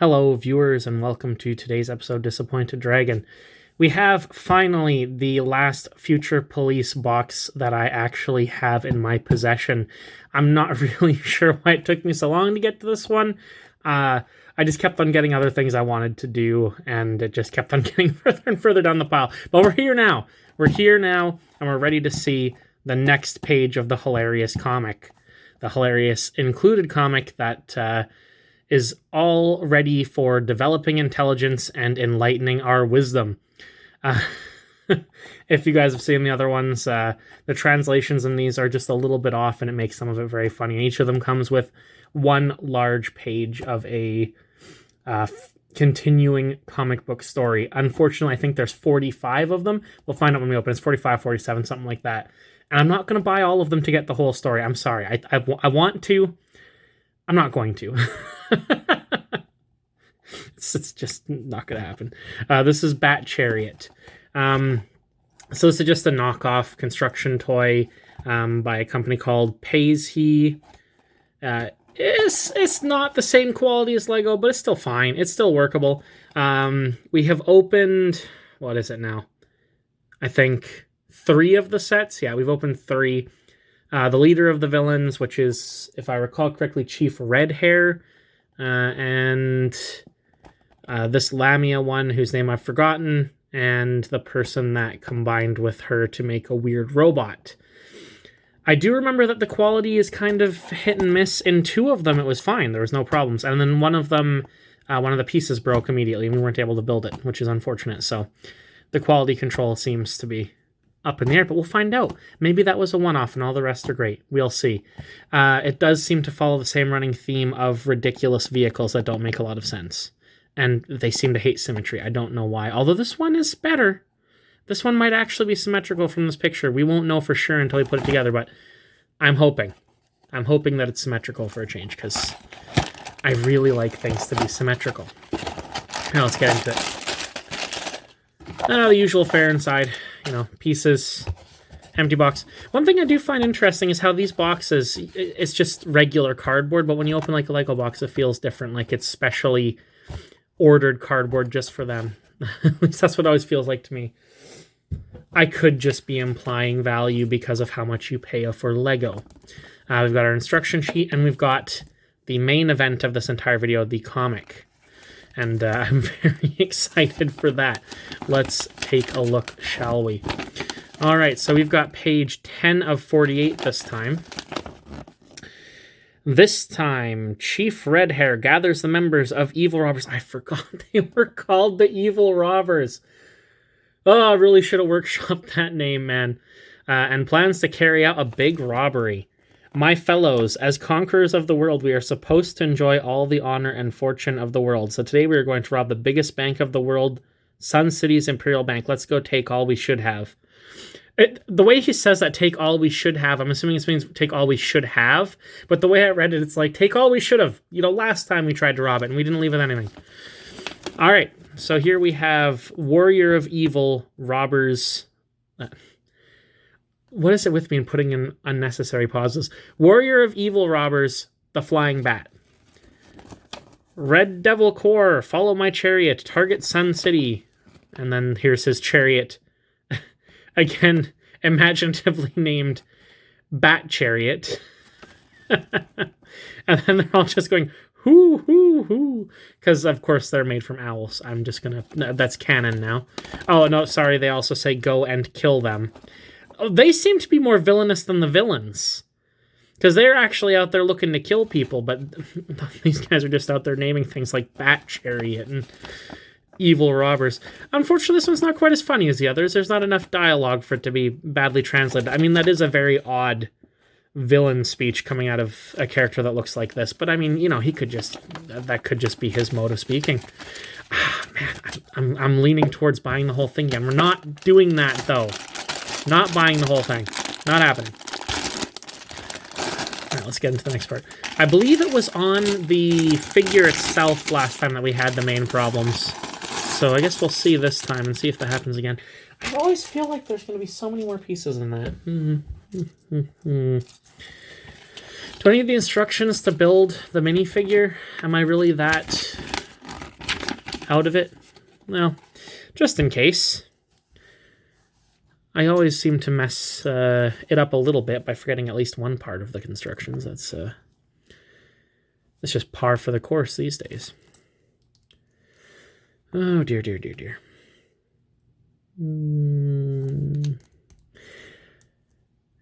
Hello, viewers, and welcome to today's episode of Disappointed Dragon. We have finally the last Future Police box that I actually have in my possession. I'm not really sure why it took me so long to get to this one. I just kept on getting other things I wanted to do, and it just kept on getting further and further down the pile. But we're here now. And we're ready to see the next page of the hilarious comic. The hilarious included comic that is all ready for developing intelligence and enlightening our wisdom. If you guys have seen the other ones, the translations in these are just a little bit off, and it makes some of it very funny. And each of them comes with one large page of a continuing comic book story. Unfortunately, I think there's 45 of them. We'll find out when we open. It's 45, 47, something like that. And I'm not going to buy all of them to get the whole story. I'm sorry. I want to. I'm not going to. It's just not going to happen. This is Bat Chariot. So this is just a knockoff construction toy by a company called Paisley. It's not the same quality as Lego, but it's still fine. It's still workable. We have opened, what is it now? I think 3 of the sets. Yeah, we've opened 3. The leader of the villains, which is, if I recall correctly, Chief Redhair, and this Lamia one, whose name I've forgotten, and the person that combined with her to make a weird robot. I do remember that the quality is kind of hit and miss. In 2 of them, it was fine. There was no problems. And then one of them, one of the pieces broke immediately, and we weren't able to build it, which is unfortunate. So the quality control seems to be up in the air, but we'll find out. Maybe that was a one-off and all the rest are great. We'll see. It does seem to follow the same running theme of ridiculous vehicles that don't make a lot of sense. And they seem to hate symmetry. I don't know why. Although this one is better. This one might actually be symmetrical from this picture. We won't know for sure until we put it together, but I'm hoping. I'm hoping that it's symmetrical for a change, because I really like things to be symmetrical. Now let's get into it. The usual fare inside. Pieces, empty box. One thing I do find interesting is how these boxes, it's just regular cardboard, but when you open like a Lego box, it feels different, like it's specially ordered cardboard just for them. At least that's what it always feels like to me. I could just be implying value because of how much you pay for Lego. We've got our instruction sheet, and we've got the main event of this entire video, the comic. And I'm very excited for that. Let's take a look, shall we? All right, so we've got page 10 of 48 this time. This time, Chief Redhair gathers the members of Evil Robbers. I forgot they were called the Evil Robbers. Oh, I really should have workshopped that name, man. And plans to carry out a big robbery. My fellows, as conquerors of the world, we are supposed to enjoy all the honor and fortune of the world. So today we are going to rob the biggest bank of the world, Sun City's Imperial Bank. Let's go take all we should have. The way he says that, take all we should have, I'm assuming it means take all we should have. But the way I read it, it's like, take all we should have. Last time we tried to rob it, and we didn't leave with anything. All right, so here we have Warrior of Evil, Robbers... What is it with me in putting in unnecessary pauses? Warrior of Evil Robbers, the Flying Bat. Red Devil Corps, follow my chariot, target Sun City. And then here's his chariot. Again, imaginatively named Bat Chariot. And then they're all just going, hoo, hoo, hoo. Because, of course, they're made from owls. I'm just going to... No, that's canon now. Oh, no, sorry. They also say go and kill them. They seem to be more villainous than the villains, because they're actually out there looking to kill people, but these guys are just out there naming things like Bat Chariot and Evil Robbers. Unfortunately, this one's not quite as funny as the others. There's not enough dialogue for it to be badly translated. I mean, that is a very odd villain speech coming out of a character that looks like this, but I mean, he could just... That could just be his mode of speaking. Man, I'm leaning towards buying the whole thing again. We're not doing that, though. Not buying the whole thing. Not happening. All right, let's get into the next part. I believe it was on the figure itself last time that we had the main problems. So I guess we'll see this time and see if that happens again. I always feel like there's going to be so many more pieces in that. Do I need the instructions to build the minifigure? Am I really that out of it. Well, just in case. I always seem to mess it up a little bit by forgetting at least one part of the constructions. That's just par for the course these days. Oh, dear, dear, dear, dear.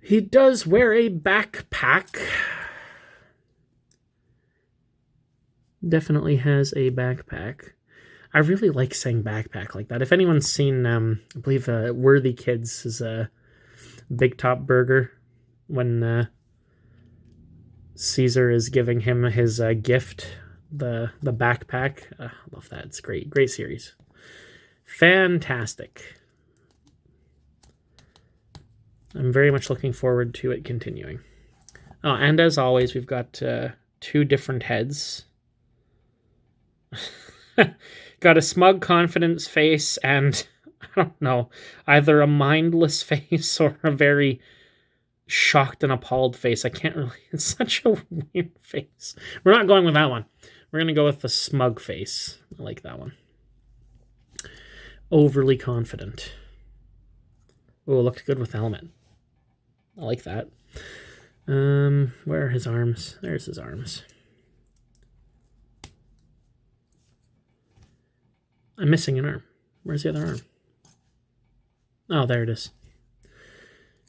He does wear a backpack. Definitely has a backpack. I really like saying backpack like that. If anyone's seen, I believe Worthy Kids is a Big Top Burger when Caesar is giving him his gift, the backpack. I love that. It's great. Great series. Fantastic. I'm very much looking forward to it continuing. Oh, and as always, we've got 2 different heads. Got a smug confidence face and, I don't know, either a mindless face or a very shocked and appalled face. I can't really... It's such a weird face. We're not going with that one. We're going to go with the smug face. I like that one. Overly confident. Oh, looked good with the helmet. I like that. Where are his arms? There's his arms. I'm missing an arm. Where's the other arm? Oh, there it is.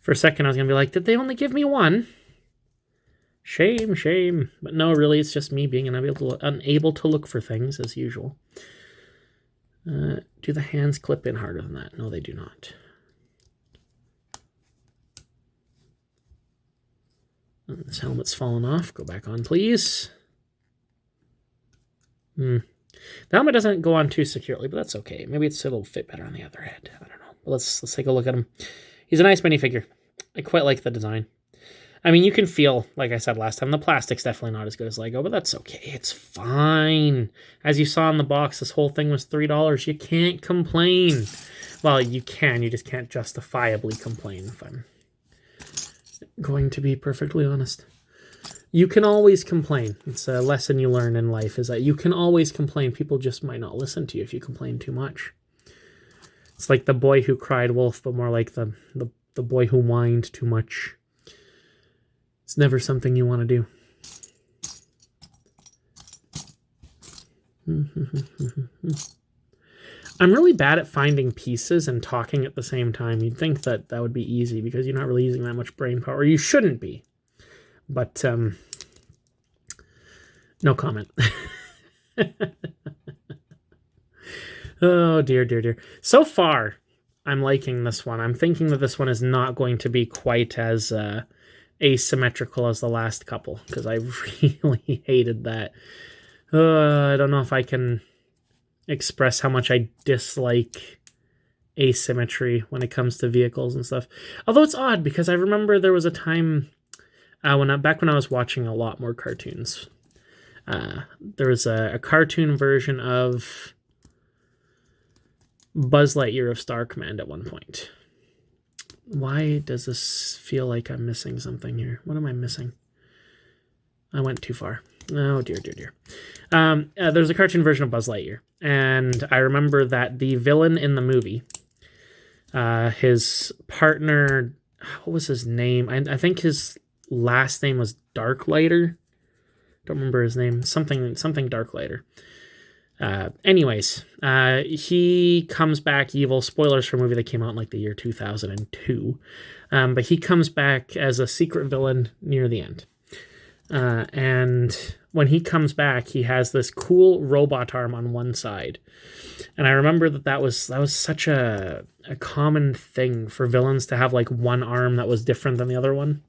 For a second, I was going to be like, did they only give me one? Shame, shame. But no, really, it's just me being unable to look for things, as usual. Do the hands clip in harder than that? No, they do not. This helmet's fallen off. Go back on, please. The helmet doesn't go on too securely, but that's okay. Maybe it'll fit better on the other head. I don't know. But let's take a look at him. He's a nice minifigure. I quite like the design. I mean, you can feel, like I said last time, the plastic's definitely not as good as Lego, but that's okay. It's fine. As you saw in the box, this whole thing was $3. You can't complain. Well, you can. You just can't justifiably complain, if I'm going to be perfectly honest. You can always complain. It's a lesson you learn in life, is that you can always complain. People just might not listen to you if you complain too much. It's like the boy who cried wolf, but more like the boy who whined too much. It's never something you want to do. I'm really bad at finding pieces and talking at the same time. You'd think that would be easy because you're not really using that much brain power. You shouldn't be. But, no comment. Oh, dear, dear, dear. So far, I'm liking this one. I'm thinking that this one is not going to be quite as asymmetrical as the last couple, because I really hated that. I don't know if I can express how much I dislike asymmetry when it comes to vehicles and stuff. Although it's odd, because I remember there was a time back when I was watching a lot more cartoons. There was a cartoon version of Buzz Lightyear of Star Command at one point. Why does this feel like I'm missing something here? What am I missing? I went too far. Oh, dear, dear, dear. There's a cartoon version of Buzz Lightyear. And I remember that the villain in the movie, his partner, what was his name? I think his last name was Darklighter. Don't remember his name. Something Darklighter. Anyways, he comes back evil. Spoilers for a movie that came out in like the year 2002. But he comes back as a secret villain near the end. And when he comes back, he has this cool robot arm on one side. And I remember that was such a common thing for villains to have like one arm that was different than the other one.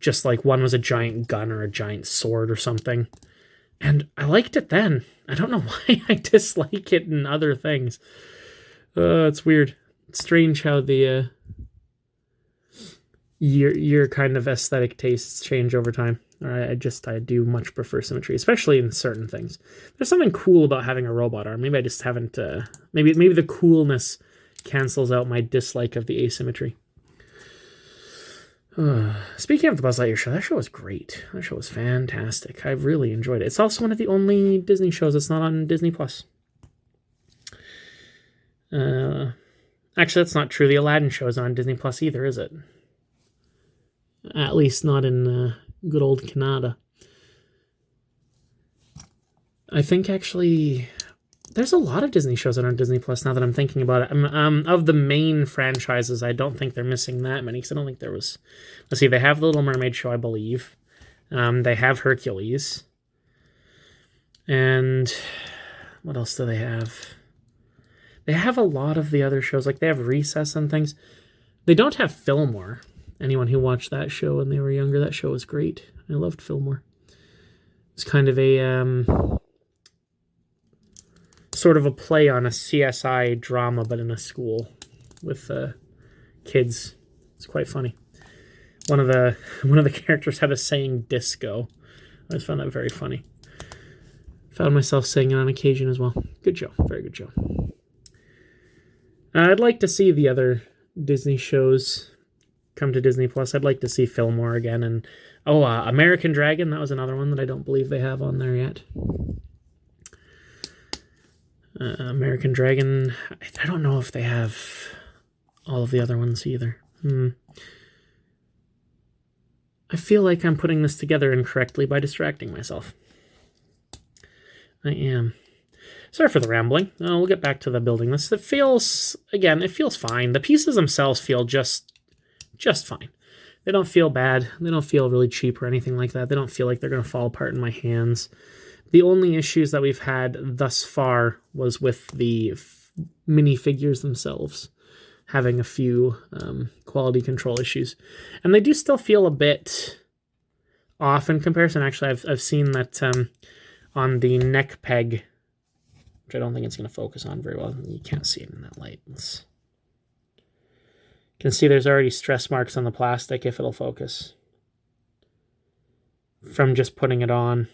Just like one was a giant gun or a giant sword or something. And I liked it then. I don't know why I dislike it in other things. It's weird. It's strange how the your kind of aesthetic tastes change over time. I do much prefer symmetry, especially in certain things. There's something cool about having a robot arm. Maybe I just haven't. Maybe the coolness cancels out my dislike of the asymmetry. Speaking of the Buzz Lightyear show, that show was great. That show was fantastic. I really enjoyed it. It's also one of the only Disney shows that's not on Disney Plus. Actually, that's not true. The Aladdin show is on Disney Plus either, is it? At least not in good old Canada. I think actually there's a lot of Disney shows that are on Disney Plus now that I'm thinking about it. Of the main franchises, I don't think they're missing that many because I don't think there was... Let's see, they have the Little Mermaid show, I believe. They have Hercules. And what else do they have? They have a lot of the other shows. Like, they have Recess and things. They don't have Fillmore. Anyone who watched that show when they were younger, that show was great. I loved Fillmore. It's kind of a... sort of a play on a CSI drama, but in a school with kids. It's quite funny. One of the characters had a saying disco. I just found that very funny. Found myself saying it on occasion as well. Good show. Very good show. I'd like to see the other Disney shows come to Disney Plus. I'd like to see Fillmore again. And American Dragon, that was another one that I don't believe they have on there yet. American Dragon, I don't know if they have all of the other ones either. I feel like I'm putting this together incorrectly by distracting myself. I am. Sorry for the rambling. We'll get back to the building this. It feels fine. The pieces themselves feel just fine. They don't feel bad. They don't feel really cheap or anything like that. They don't feel like they're going to fall apart in my hands. The only issues that we've had thus far was with the minifigures themselves having a few quality control issues. And they do still feel a bit off in comparison. Actually, I've seen that on the neck peg, which I don't think it's going to focus on very well. You can't see it in that light. You can see there's already stress marks on the plastic if it'll focus from just putting it on,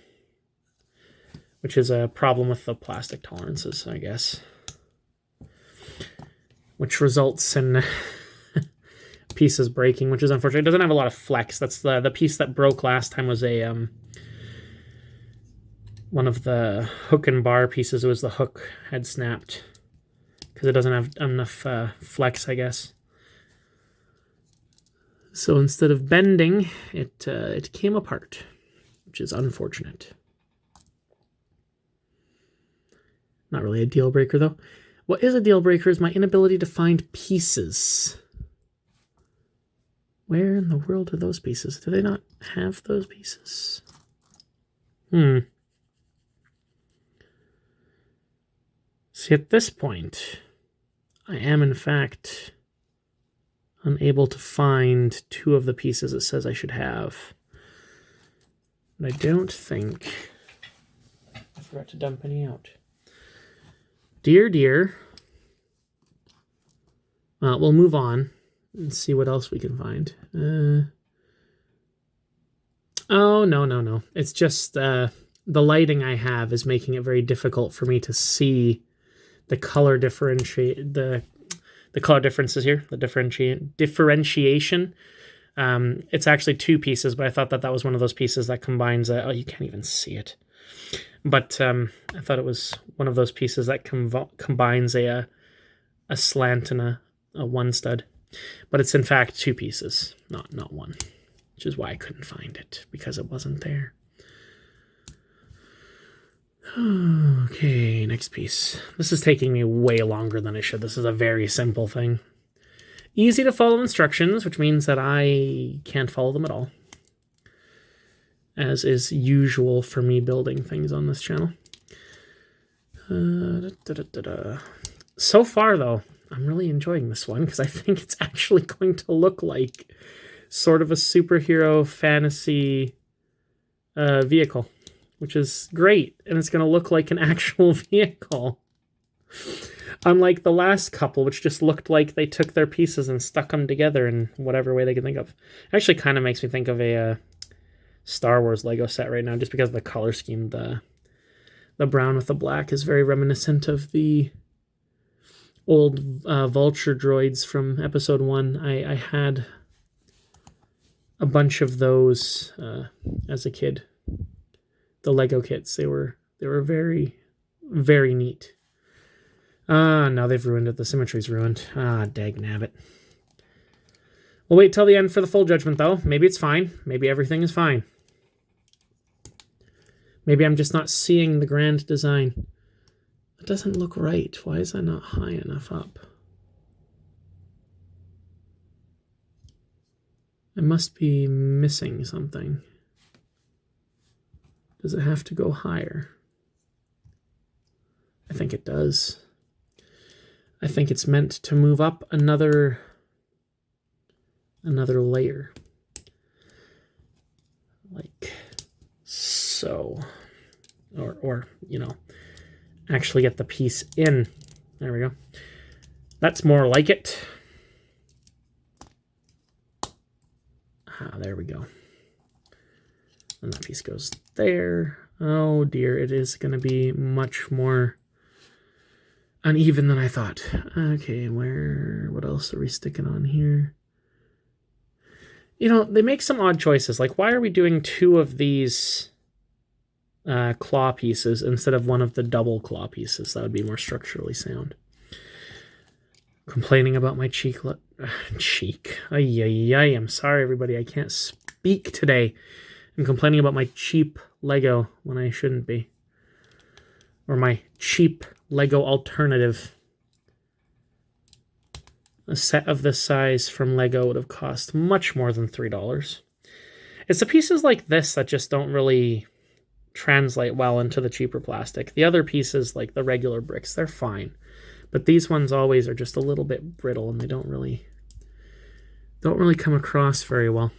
which is a problem with the plastic tolerances, I guess, which results in pieces breaking, which is unfortunate. It doesn't have a lot of flex. That's the piece that broke last time was a one of the hook and bar pieces. It was the hook had snapped because it doesn't have enough flex, I guess. So instead of bending, it came apart, which is unfortunate. Not really a deal breaker, though. What is a deal breaker is my inability to find pieces. Where in the world are those pieces? Do they not have those pieces? See, at this point, I am, in fact, unable to find two of the pieces it says I should have. But I don't think I forgot to dump any out. Dear. We'll move on and see what else we can find. Oh, no. It's just the lighting I have is making it very difficult for me to see the color the color differences here, the differentiation. It's actually two pieces, but I thought that was one of those pieces that combines you can't even see it. But I thought it was one of those pieces that combines a slant and a one stud. But it's in fact two pieces, not one. Which is why I couldn't find it, because it wasn't there. Okay, next piece. This is taking me way longer than it should. This is a very simple thing. Easy to follow instructions, which means that I can't follow them at all, as is usual for me building things on this channel. So far, though, I'm really enjoying this one because I think it's actually going to look like sort of a superhero fantasy vehicle, which is great, and it's going to look like an actual vehicle. Unlike the last couple, which just looked like they took their pieces and stuck them together in whatever way they could think of. It actually kind of makes me think of a Star Wars Lego set right now, just because of the color scheme. The brown with the black is very reminiscent of the old vulture droids from episode 1. I had a bunch of those as a kid. The Lego kits, they were very, very neat. Now they've ruined it. The symmetry's ruined. Dag nabbit. We'll wait till the end for the full judgment, though. Maybe it's fine. Maybe everything is fine. Maybe I'm just not seeing the grand design. It doesn't look right. Why is that not high enough up? I must be missing something. Does it have to go higher? I think it does. I think it's meant to move up another layer. Like so. Or, you know, actually get the piece in. There we go. That's more like it. There we go. And that piece goes there. Oh dear, it is going to be much more uneven than I thought. Okay, what else are we sticking on here? You know, they make some odd choices. Like, why are we doing 2 of these claw pieces instead of one of the double claw pieces? That would be more structurally sound. Complaining about my cheek. I'm sorry, everybody. I can't speak today. I'm complaining about my cheap Lego when I shouldn't be. Or my cheap Lego alternative. A set of this size from Lego would have cost much more than $3. It's the pieces like this that just don't really translate well into the cheaper plastic. The other pieces, like the regular bricks, they're fine. But these ones always are just a little bit brittle, and they don't really come across very well.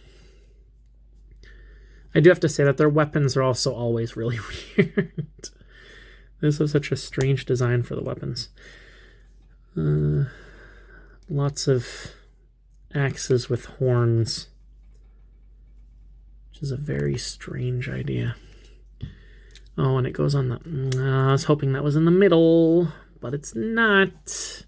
I do have to say that their weapons are also always really weird. This is such a strange design for the weapons. Lots of axes with horns, which is a very strange idea. Oh, and it goes on the... I was hoping that was in the middle, but it's not.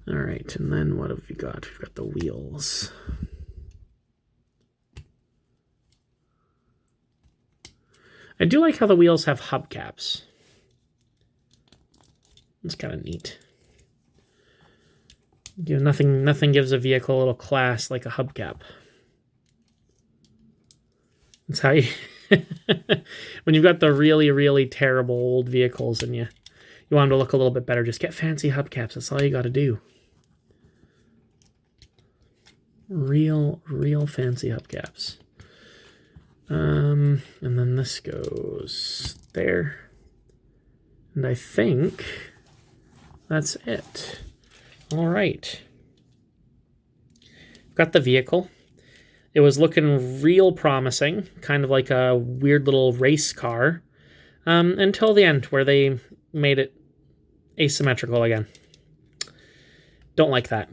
All right, and then what have we got? We've got the wheels. I do like how the wheels have hubcaps. It's kind of neat. You know, nothing gives a vehicle a little class like a hubcap. That's how you... when you've got the really, really terrible old vehicles and you want them to look a little bit better, just get fancy hubcaps. That's all you got to do. Real fancy hubcaps. And then this goes there. And I think that's it. All right. Got the vehicle. It was looking real promising, kind of like a weird little race car, until the end where they made it asymmetrical again. Don't like that.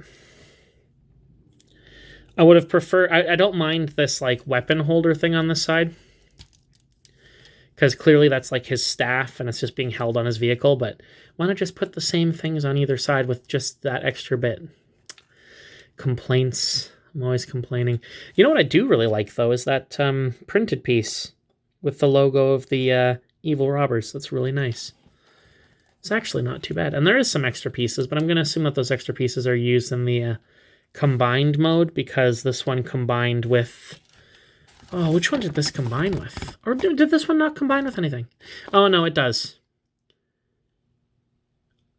I would have preferred... I don't mind this like weapon holder thing on this side, because clearly that's like his staff and it's just being held on his vehicle, but why not just put the same things on either side with just that extra bit? Complaints. I'm always complaining. You know what I do really like, though, is that printed piece with the logo of the evil robbers. That's really nice. It's actually not too bad. And there is some extra pieces, but I'm going to assume that those extra pieces are used in the combined mode, because this one combined with... Oh, which one did this combine with? Or did this one not combine with anything? Oh, no, it does.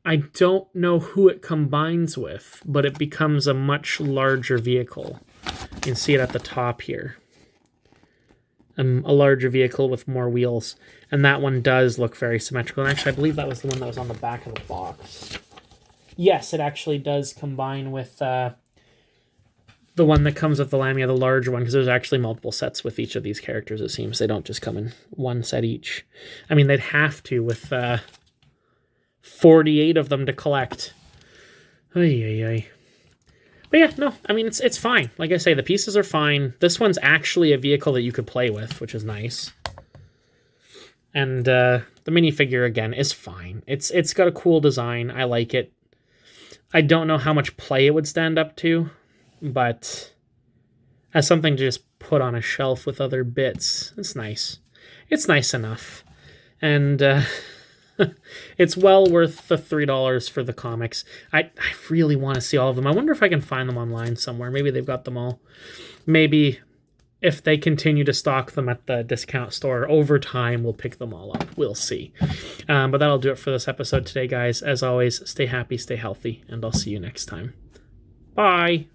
I don't know who it combines with, but it becomes a much larger vehicle. You can see it at the top here. A larger vehicle with more wheels. And that one does look very symmetrical. And actually, I believe that was the one that was on the back of the box. Yes, it actually does combine with the one that comes with the Lamia, the larger one, because there's actually multiple sets with each of these characters, it seems. They don't just come in one set each. I mean, they'd have to with 48 of them to collect. Ay. But yeah, no, I mean, it's fine. Like I say, the pieces are fine. This one's actually a vehicle that you could play with, which is nice. And the minifigure, again, is fine. It's got a cool design. I like it. I don't know how much play it would stand up to, but as something to just put on a shelf with other bits, it's nice. It's nice enough. And it's well worth the $3 for the comics. I really want to see all of them. I wonder if I can find them online somewhere. Maybe they've got them all. Maybe if they continue to stock them at the discount store over time, we'll pick them all up. We'll see. But that'll do it for this episode today, guys. As always, stay happy, stay healthy, and I'll see you next time. Bye.